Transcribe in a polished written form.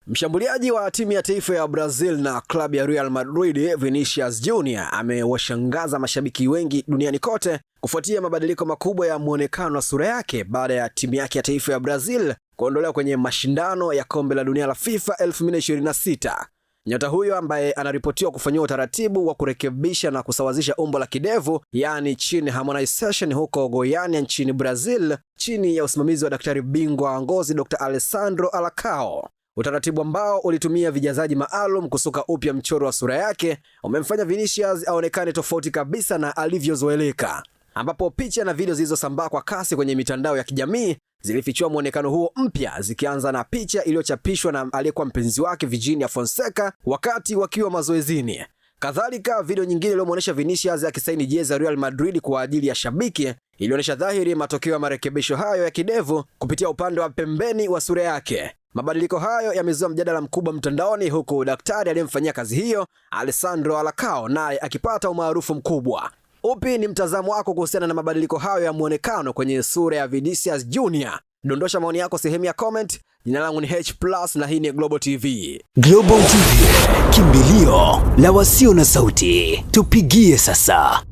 Mshambuliaji wa timu ya taifa ya Brazil na klabu ya Real Madrid, Vinicius Junior amewashangaza mashabiki wengi duniani kote kufuatia mabadiliko makubwa ya muonekano wa sura yake baada ya timu yake ya taifa ya Brazil kuondolewa kwenye mashindano ya kombe la dunia la FIFA 2026. Nyota huyo ambaye anaripotiwa kufanyiwa utaratibu wa kurekebisha na kusawazisha umbo la kidevu, yani chin harmonization, huko Goiânia nchini Brazil, chini ya usimamizi wa daktari bingwa wa ngozi Dr. Alessandro Alacao. Utaratibu ambao ulitumia vijazaji maalum kusuka upya mchoro wa sura yake umemfanya Vinicius aonekane tofauti kabisa na alivyozoeleka, ambapo picha na video zilizosambaa kwa kasi kwenye mitandao ya kijamii zilifichua muonekano huo mpya, zikianza na picha iliyochapishwa na aliyekuwa mpenzi wake Virginia Fonseca wakati wakiwa mazoezini. Kadhalika, video nyingine iliyomuonesha Vinicius akisaini jezi ya Real Madrid kwa ajili ya shabiki ilionyesha dhahiri matokeo ya marekebisho hayo ya kidevu kupitia upande wa pembeni wa sura yake. Mabadiliko hayo yamezua mjadala mkubwa mtandaoni, huku daktari aliyemfanyia kazi hiyo Alessandro Alacao naye akipata umaarufu mkubwa. Upi ni mtazamo wako kuhusiana na mabadiliko hayo ya muonekano kwenye sura ya Vinicius Junior? Dondosha maoni yako sehemu ya comment. Jina langu ni H+ na hii ni Global TV. Global TV, kimbilio la wasio na sauti. Tupigie sasa.